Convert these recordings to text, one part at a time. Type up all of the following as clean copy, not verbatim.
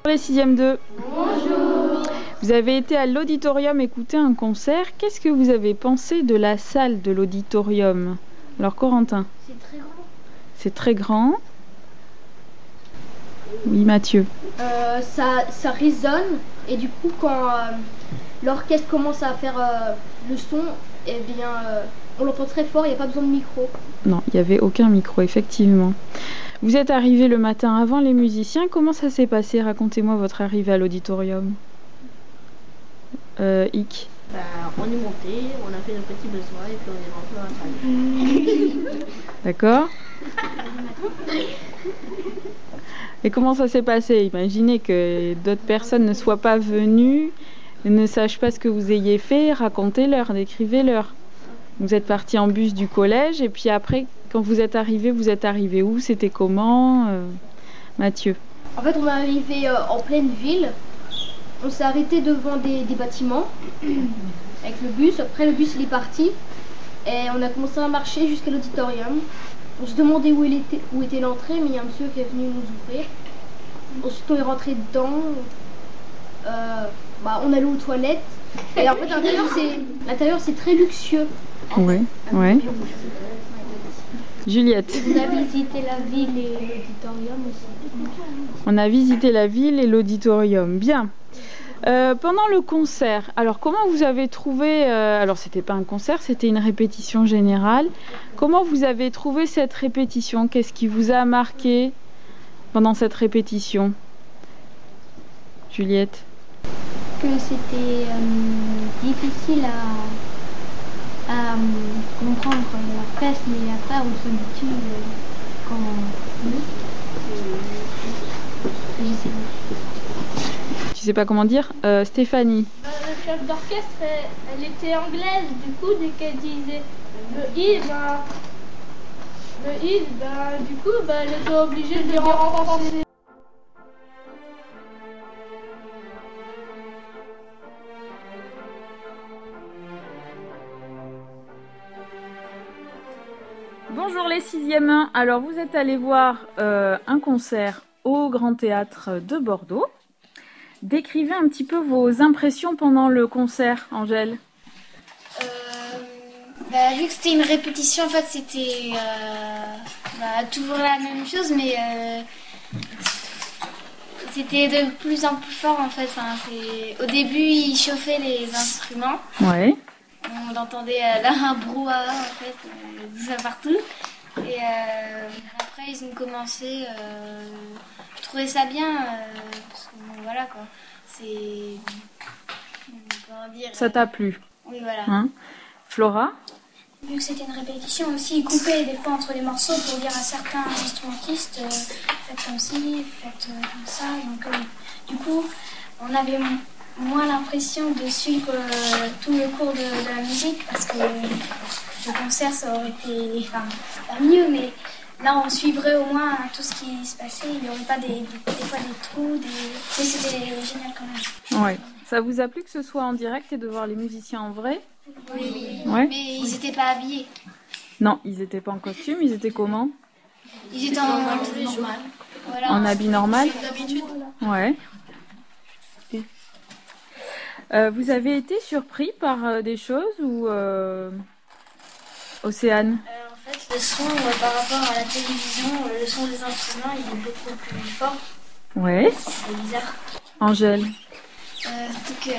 Les 6e 2. Bonjour. Vous avez été à l'auditorium écouter un concert. Qu'est-ce que vous avez pensé de la salle de l'auditorium? Alors Corentin. C'est très grand. C'est très grand. Oui Mathieu. Ça résonne et du coup quand l'orchestre commence à faire le son, eh bien on l'entend très fort, il n'y a pas besoin de micro. Non, il n'y avait aucun micro, effectivement. Vous êtes arrivé le matin avant les musiciens. Comment ça s'est passé? Racontez-moi votre arrivée à l'auditorium. Ick. On est monté, on a fait nos petits besoins et puis on est rentré dans la salle. D'accord. Et comment ça s'est passé? Imaginez que d'autres personnes ne soient pas venues, ne sachent pas ce que vous ayez fait. Racontez-leur, décrivez-leur. Vous êtes parti en bus du collège et puis après, quand vous êtes arrivé où? C'était comment Mathieu? En fait, on est arrivé en pleine ville. On s'est arrêté devant des bâtiments avec le bus. Après, le bus il est parti et on a commencé à marcher jusqu'à l'auditorium. On se demandait où était l'entrée, mais il y a un monsieur qui est venu nous ouvrir. Ensuite, on est rentré dedans. On allait aux toilettes. Et en fait, l'intérieur, c'est très luxueux. Oui, ouais. Juliette. On a visité la ville et l'auditorium aussi. On a visité la ville et l'auditorium. Bien. Pendant le concert, alors comment vous avez trouvé, alors c'était pas un concert, c'était une répétition générale. Comment vous avez trouvé cette répétition? Qu'est-ce qui vous a marqué pendant cette répétition? Juliette. Que c'était difficile à comprendre la presse, mais après on s'habitue quand je sais pas. Tu sais pas comment dire? Stéphanie. Le chef d'orchestre, elle était anglaise, du coup dès qu'elle disait le I, du coup elle était obligée de le renforcer. Bonjour les 6e 1. Alors vous êtes allés voir un concert au Grand Théâtre de Bordeaux. Décrivez un petit peu vos impressions pendant le concert, Angèle. Vu que c'était une répétition, en fait c'était toujours la même chose, mais c'était de plus en plus fort en fait. Au début ils chauffaient les instruments. Ouais. On entendait là un brouhaha en fait, tout ça partout. Et après ils ont commencé. Je trouvais ça bien parce que bon, voilà quoi. C'est. Comment dire. Ça t'a plu? Oui voilà. Hein? Flora? Vu que c'était une répétition aussi, ils coupaient des fois entre les morceaux pour dire à certains instrumentistes faites comme ci, faites comme ça. Donc du coup on avait moins l'impression de suivre tout le cours de la musique parce que le concert ça aurait été pas mieux, mais là on suivrait au moins tout ce qui se passait, il n'y aurait pas des fois des trous, mais c'était génial quand même. Ouais. Ça vous a plu que ce soit en direct et de voir les musiciens en vrai? Oui. Ouais. Mais ils n'étaient pas habillés. Non, ils n'étaient pas en costume, ils étaient comment? Ils étaient en normal. Voilà. En habit normal? D'habitude. Ouais. Vous avez été surpris par des choses ou Océane? En fait, le son par rapport à la télévision, le son des instruments, il est beaucoup plus fort. Ouais. C'est bizarre. Angèle? Surtout que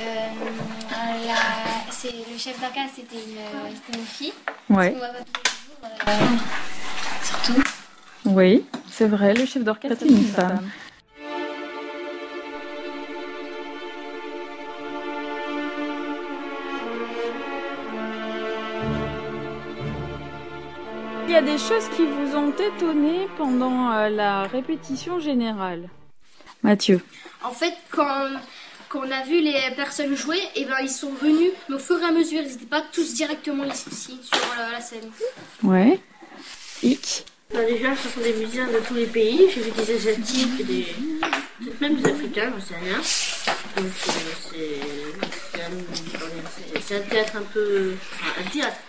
le chef d'orchestre, c'était une fille. Ouais. On voit pas tous les jours. Surtout. Oui, c'est vrai, le chef d'orchestre est une femme. Il y a des choses qui vous ont étonné pendant la répétition générale. Mathieu. En fait, quand on a vu les personnes jouer, et ben ils sont venus, mais au fur et à mesure, ils n'étaient pas tous directement ici sur la scène. Ouais. Ick. Déjà, ce sont des musiciens de tous les pays. J'ai vu des Asiatiques, peut-être même des Africains, je sais rien. Donc c'est un théâtre un peu... Enfin, un théâtre...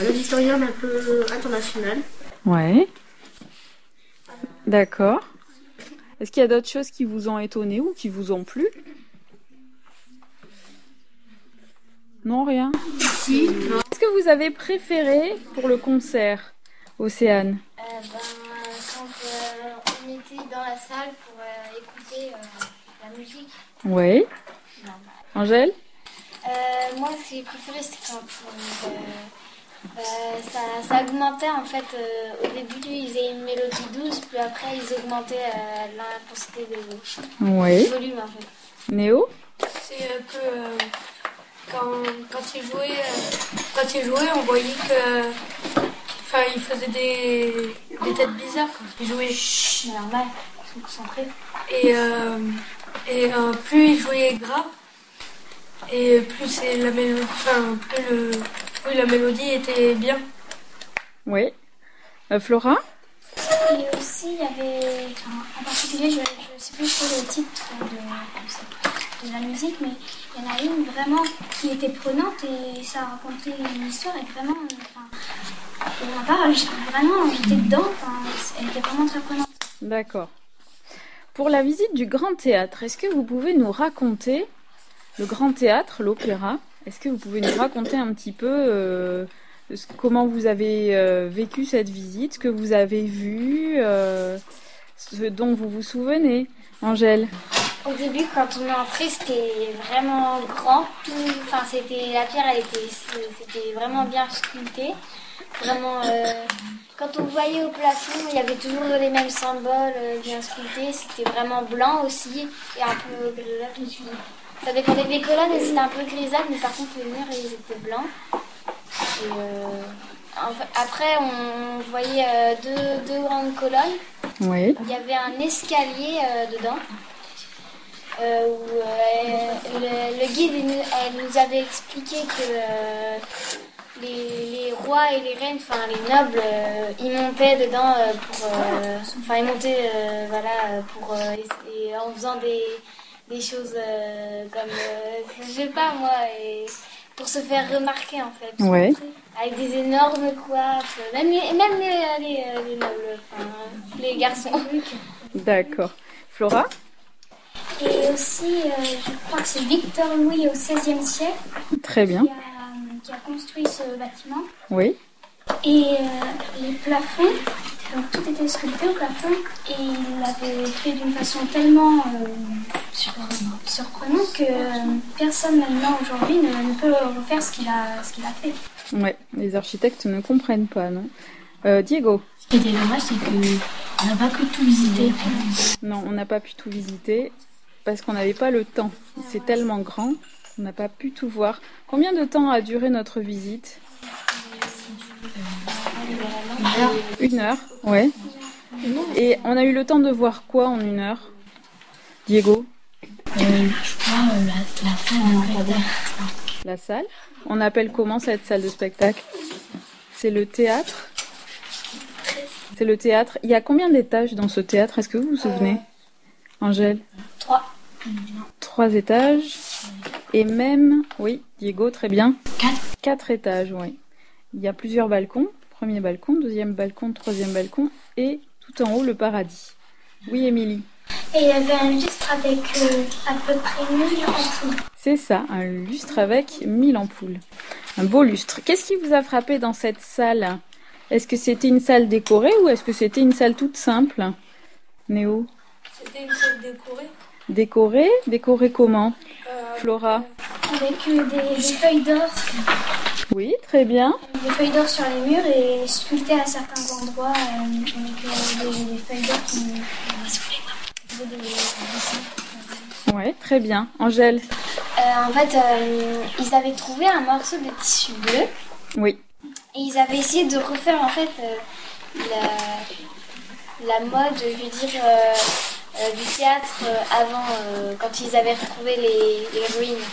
Un auditorium un peu international. Ouais. D'accord. Est-ce qu'il y a d'autres choses qui vous ont étonné ou qui vous ont plu? Non, rien. Si, non. Qu'est-ce que vous avez préféré pour le concert, Océane? Quand on était dans la salle pour écouter la musique. Oui. Angèle? Moi, ce que j'ai préféré, c'est quand ça augmentait en fait. Au début, ils faisaient une mélodie douce, puis après, ils augmentaient l'intensité du Oui. volume en fait. Néo? C'est que quand il jouait, on voyait que, enfin, il faisait des têtes bizarres quand il jouait. C'est normal, ils sont concentrés. Et plus il jouait grave, et plus c'est la mélodie, enfin, plus la mélodie était bien. Oui. Flora? Et aussi, il y avait, en particulier, je ne sais plus trop le titre de la musique, mais il y en a une vraiment qui était prenante et ça racontait une histoire et vraiment, j'étais dedans, elle était vraiment très prenante. D'accord. Pour la visite du Grand Théâtre, est-ce que vous pouvez nous raconter le Grand Théâtre, l'opéra? Est-ce que vous pouvez nous raconter un petit peu comment vous avez vécu cette visite, ce que vous avez vu, ce dont vous vous souvenez? Angèle? Au début, quand on est entré, c'était vraiment grand. La pierre, c'était vraiment bien sculpté. Vraiment, quand on voyait au plafond, il y avait toujours les mêmes symboles bien sculptés. C'était vraiment blanc aussi et un peu grisâtre aussi. Ça dépendait des colonnes, et c'était un peu grisâtre, mais par contre les murs, ils étaient blancs. Et, après, on voyait deux grandes colonnes. Oui. Il y avait un escalier dedans. Où le guide elle nous avait expliqué que les rois et les reines, enfin les nobles, ils montaient dedans ils montaient et en faisant des choses comme je sais pas moi, et pour se faire remarquer en fait. Ouais. Avec des énormes coiffes, même les nobles, les garçons. D'accord. Flora? Et aussi, je crois que c'est Victor Louis au XVIe siècle Très bien. qui a construit ce bâtiment. Oui. Et les plafonds, donc tout était sculpté au plafond et il l'avait fait d'une façon tellement surprenante que personne maintenant aujourd'hui ne peut refaire ce qu'il a fait. Ouais, les architectes ne comprennent pas, non? Diego? Ce qui était dommage, c'est qu'on n'a pas pu tout visiter. Non, on n'a pas pu tout visiter parce qu'on n'avait pas le temps. C'est tellement grand qu'on n'a pas pu tout voir. Combien de temps a duré notre visite? 1 heure, ouais. Et on a eu le temps de voir quoi en 1 heure? Diego? Je crois la salle. La salle? On appelle comment cette salle de spectacle? C'est le théâtre? C'est le théâtre. Il y a combien d'étages dans ce théâtre? Est-ce que vous vous souvenez? Angèle? 3. 3 étages. Et même, oui, Diego, très bien. 4. 4 étages, oui. Il y a plusieurs balcons. Premier balcon, deuxième balcon, troisième balcon. Et tout en haut, le paradis. Oui, Émilie? Et il y avait un lustre avec à peu près 1000 ampoules. C'est ça, un lustre avec 1000 ampoules. Un beau lustre. Qu'est-ce qui vous a frappé dans cette salle? Est-ce que c'était une salle décorée ou est-ce que c'était une salle toute simple? Néo? C'était une salle décorée. Décorée? Décorée comment? Flora? Avec des feuilles d'or. Oui, très bien. Des feuilles d'or sur les murs et sculptées à certains endroits avec des feuilles d'or qui faisaient des dessins. Ouais, très bien. Angèle? En fait, ils avaient trouvé un morceau de tissu bleu. Oui. Et ils avaient essayé de refaire en fait la mode, je veux dire, du théâtre avant, quand ils avaient retrouvé les ruines.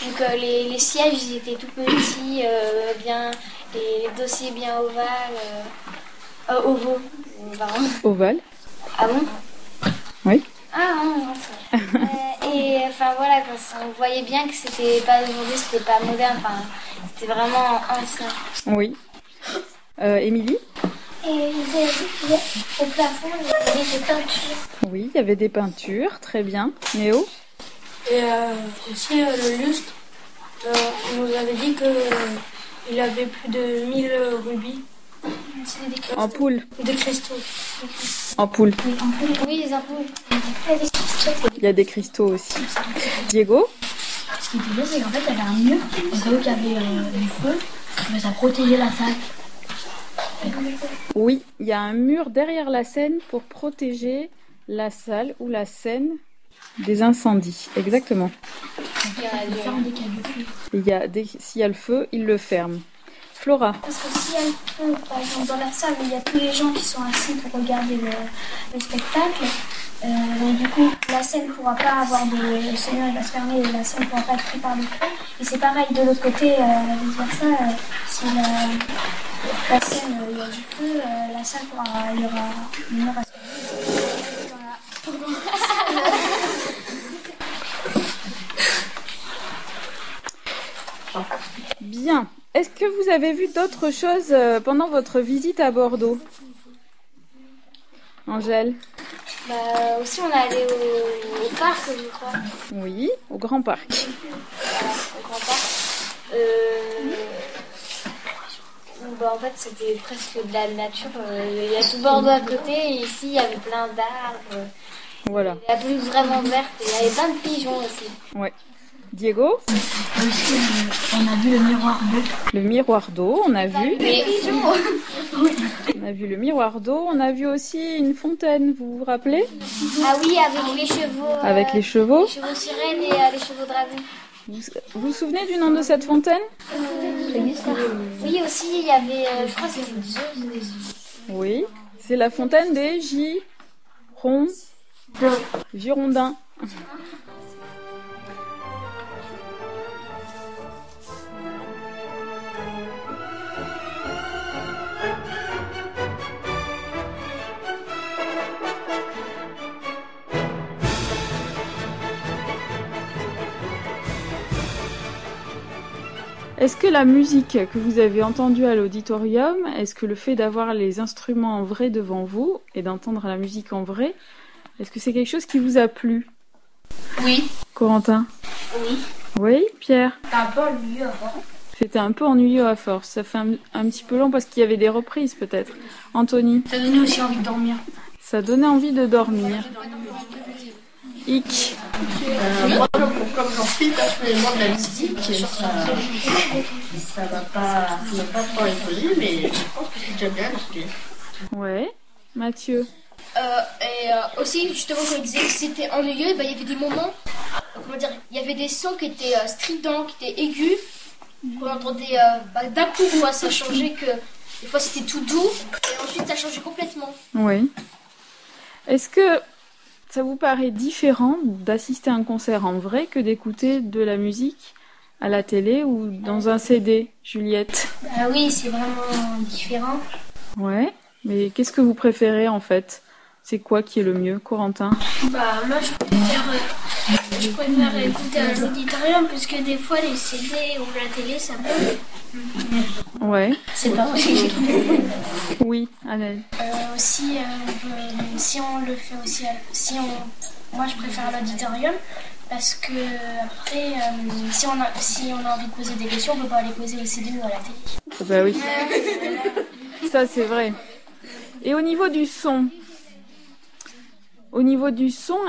Donc les sièges ils étaient tout petits, bien, les dossiers bien ovales, ovaux. Pardon. Ovale? Ah bon? Oui. Ah non, et enfin voilà, on voyait bien que c'était pas aujourd'hui, c'était pas moderne, enfin c'était vraiment ancien. Oui. Émilie? Et au plafond, il y avait des peintures. Oui, il y avait des peintures, très bien. Néo? Et aussi le lustre, on nous avait dit qu'il avait plus de 1000 rubis. C'était des Ampoules. Des cristaux. Ampoules. Oui, des ampoules. Il y a des cristaux. Il y a des cristaux aussi. Diego? Ce qui était bien, c'est qu'en fait, il y avait un mur, donc là où il y avait du feu, mais ça protégeait la salle. Oui, il y a un mur derrière la scène pour protéger la salle ou la scène des incendies. Exactement. S'il y a le feu, il le ferme. Flora? Parce que s'il y a le feu, par exemple, dans la salle où il y a tous les gens qui sont assis pour regarder le spectacle, donc du coup, la scène ne pourra pas avoir le sonneur va se fermer et la scène ne pourra pas être prise par le feu. Et c'est pareil de l'autre côté, vice-versa, si la scène, il y a du feu, la salle il y aura une heure à se fermer. Bien. Est-ce que vous avez vu d'autres choses pendant votre visite à Bordeaux? Angèle? Aussi, on est allé au parc, je crois. Oui, au Grand Parc. Voilà, au Grand Parc. En fait, c'était presque de la nature. Il y a tout Bordeaux à côté. Et ici, il y avait plein d'arbres. Voilà. La pelouse vraiment verte. Et il y avait plein de pigeons aussi. Ouais. Diego? Aussi, on a vu le miroir d'eau. Le miroir d'eau, on a vu. Les pigeons. On a vu le miroir d'eau. On a vu aussi une fontaine, vous vous rappelez? Ah oui, avec les chevaux. Avec les chevaux. Les chevaux sirènes et les chevaux dragons. Vous vous souvenez du nom de cette fontaine? Oui, aussi, il y avait, je crois que c'était Zeus. Oui, c'est la fontaine des Girondins. Est-ce que la musique que vous avez entendue à l'auditorium, est-ce que le fait d'avoir les instruments en vrai devant vous et d'entendre la musique en vrai, est-ce que c'est quelque chose qui vous a plu? Oui. Corentin? Oui. Oui, Pierre? C'était un peu ennuyeux à voir. C'était un peu ennuyeux à force. Ça fait un petit peu long parce qu'il y avait des reprises peut-être. Anthony? Ça donnait aussi envie de dormir. Ça donnait envie de dormir. Ick. Moi, comme j'en fais personnellement de la musique, ça m'a pas trop imposé, mais je pense que c'est déjà bien. Ouais. Mathieu? Aussi, justement, comme je disais que c'était ennuyeux, il y avait des moments, il y avait des sons qui étaient stridents, qui étaient aigus, qu'on entendait d'un coup, quoi, ça changeait que des fois c'était tout doux, et ensuite ça changeait complètement. Oui. Est-ce que ça vous paraît différent d'assister à un concert en vrai que d'écouter de la musique à la télé ou dans un CD, Juliette? Oui, c'est vraiment différent. Ouais, mais qu'est-ce que vous préférez en fait? C'est quoi qui est le mieux, Corentin? Moi, je préfère écouter à l'auditorium parce que des fois, les CD ou la télé, ça peut. Ouais. C'est pas aussi. Oui, Annelle. Aussi, si on le fait aussi, moi, je préfère l'auditorium parce que après, si on a envie de poser des questions, on peut pas les poser au CD ou à la télé. Bah oui. Ça, c'est vrai. Et au niveau du son?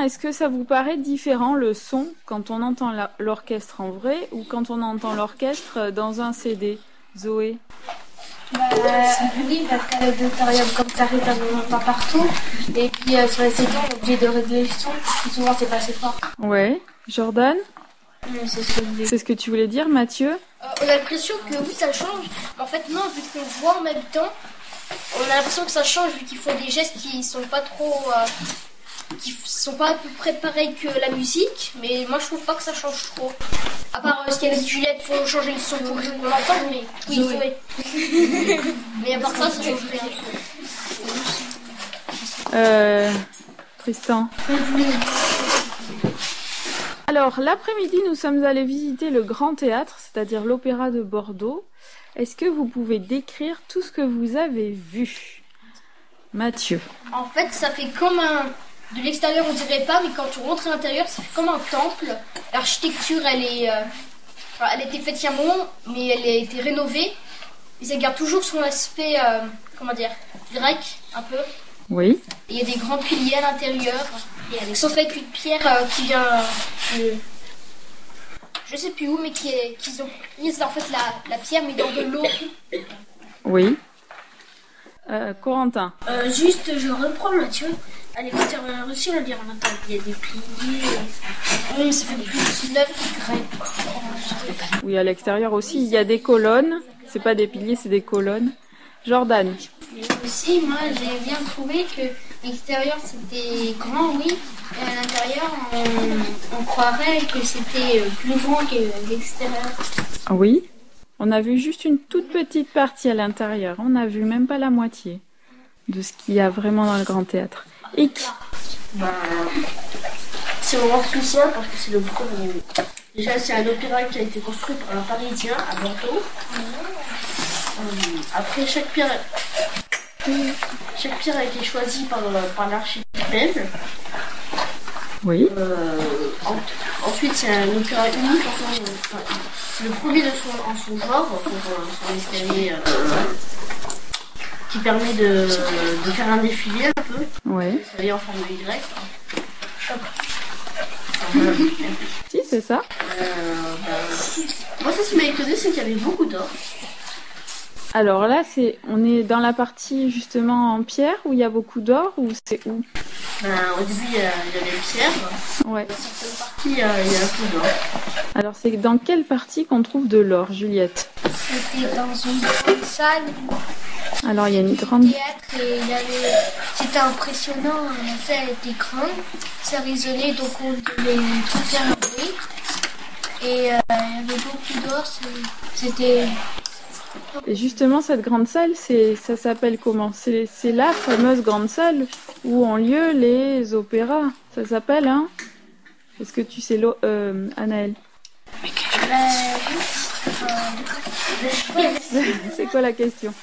Est-ce que ça vous paraît différent le son quand on entend l'orchestre en vrai ou quand on entend l'orchestre dans un CD? Zoé? Oui, parce qu'à l'auditorium, comme ça arrive, on n'entend pas partout. Et puis sur les CD, on est obligé de régler le son. Et souvent, c'est pas assez fort. Ouais. Jordan? C'est ce que je voulais. C'est ce que tu voulais dire, Mathieu? On a l'impression que oui, ça change, mais en fait non, vu qu'on voit en même temps, on a l'impression que ça change vu qu'ils font des gestes qui sont pas trop... qui sont pas à peu près pareils que la musique, mais moi je trouve pas que ça change trop. À part ce qu'il y avait de Juliette, il faut changer le son pour qu'on l'entende, mais oui, oui. Mais à part ça, ça change rien. Tristan? Alors, l'après-midi, nous sommes allés visiter le Grand Théâtre, c'est-à-dire l'Opéra de Bordeaux. Est-ce que vous pouvez décrire tout ce que vous avez vu? Mathieu. En fait, ça fait comme un... De l'extérieur, on dirait pas, mais quand on rentre à l'intérieur, ça fait comme un temple. L'architecture, elle est... enfin, elle a été faite il y a un moment, mais elle a été rénovée. Et ça garde toujours son aspect, comment dire, grec, un peu. Oui. Et il y a des grands piliers à l'intérieur. Sauf avec une pierre qui vient... je sais plus où, mais qu'ils ont mis en fait la pierre, mais dans de l'eau. Oui. Corentin. Juste, je reprends Mathieu. À l'extérieur aussi, on va dire, il y a des piliers. Oui, ça fait plus de 9 grecs. Oui, à l'extérieur aussi, il y a des colonnes. C'est pas des piliers, c'est des colonnes. Jordan. Mais aussi, moi, j'ai bien trouvé que l'extérieur c'était grand, oui, et à l'intérieur, on croirait que c'était plus grand que l'extérieur. Oui. On a vu juste une toute petite partie à l'intérieur. On n'a vu même pas la moitié de ce qu'il y a vraiment dans le Grand Théâtre. C'est vraiment spécial parce que c'est le premier. Déjà, c'est un opéra qui a été construit par un Parisien à Bordeaux. Après, chaque pierre a été choisie par l'architecte. Oui. Ensuite, c'est un opéra unique. C'est le premier en son genre pour son escalier qui permet de faire un défilé un peu. Oui. L'escalier en forme de Y. Si, c'est ça. Moi, ce qui m'a étonné, c'est qu'il y avait beaucoup d'or. Alors là, on est dans la partie justement en pierre où il y a beaucoup d'or ou c'est où? Au début, il y avait une pierre. Ouais. Dans certaines parties, il y a un peu d'or. Alors c'est dans quelle partie qu'on trouve de l'or, Juliette? C'était dans une grande salle, Alors il y a une grande... théâtre, et c'était impressionnant. La salle était grande, ça résonnait, donc on devait tout faire un bruit. Et il y avait beaucoup d'or, c'était... Et justement, cette grande salle, ça s'appelle comment? C'est la fameuse grande salle où ont lieu les opéras. Ça s'appelle, hein? Est-ce que tu sais, Anaëlle? C'est quoi la question?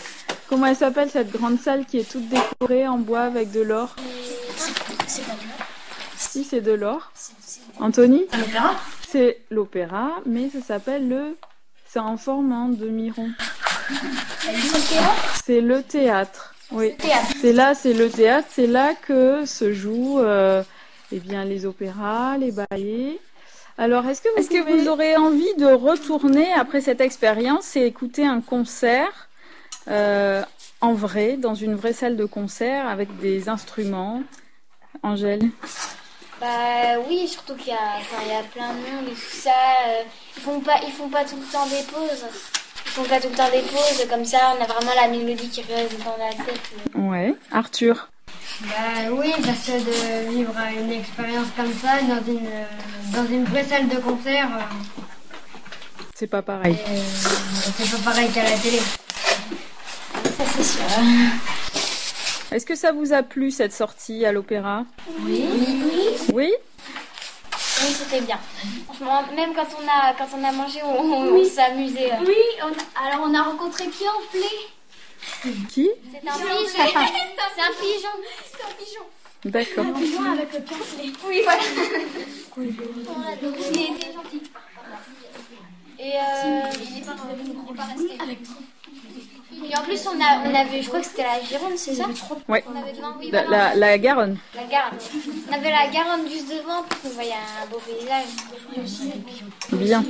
Comment elle s'appelle cette grande salle qui est toute décorée en bois avec de l'or? C'est pas de l'or. Si, c'est de l'or. Anthony? Un opéra? C'est l'opéra, mais ça s'appelle c'est en forme de demi-rond. C'est le théâtre. Oui. C'est le théâtre. C'est là que se jouent les opéras, les ballets. Alors, est-ce que vous aurez envie de retourner après cette expérience et écouter un concert en vrai, dans une vraie salle de concert avec des instruments? Angèle? Bah oui, surtout qu'il y a plein de monde et tout ça. Ils font pas tout le temps des pauses. Ils font pas tout le temps des pauses, comme ça on a vraiment la mélodie qui reste dans la tête. Ouais. Arthur? Bah oui, parce que de vivre une expérience comme ça dans une vraie salle de concert, C'est pas pareil. c'est pas pareil qu'à la télé. Ça c'est sûr. Est-ce que ça vous a plu cette sortie à l'opéra? Oui. Oui? Oui, c'était bien. Franchement, même quand on a mangé, on s'est amusé. Oui, alors on a rencontré Pionflé. Qui? C'est un pigeon. C'est un pigeon. C'est un pigeon. D'accord. Un pigeon avec le Pionflé. Oui, voilà. Il était gentil. Et il est pas resté. Et en plus, on avait, je crois que c'était la Gironde, c'est ça? Ouais. On avait devant, oui, La Garonne. la Garonne. On avait la Garonne juste devant pour qu'on voyait un beau paysage. Bien.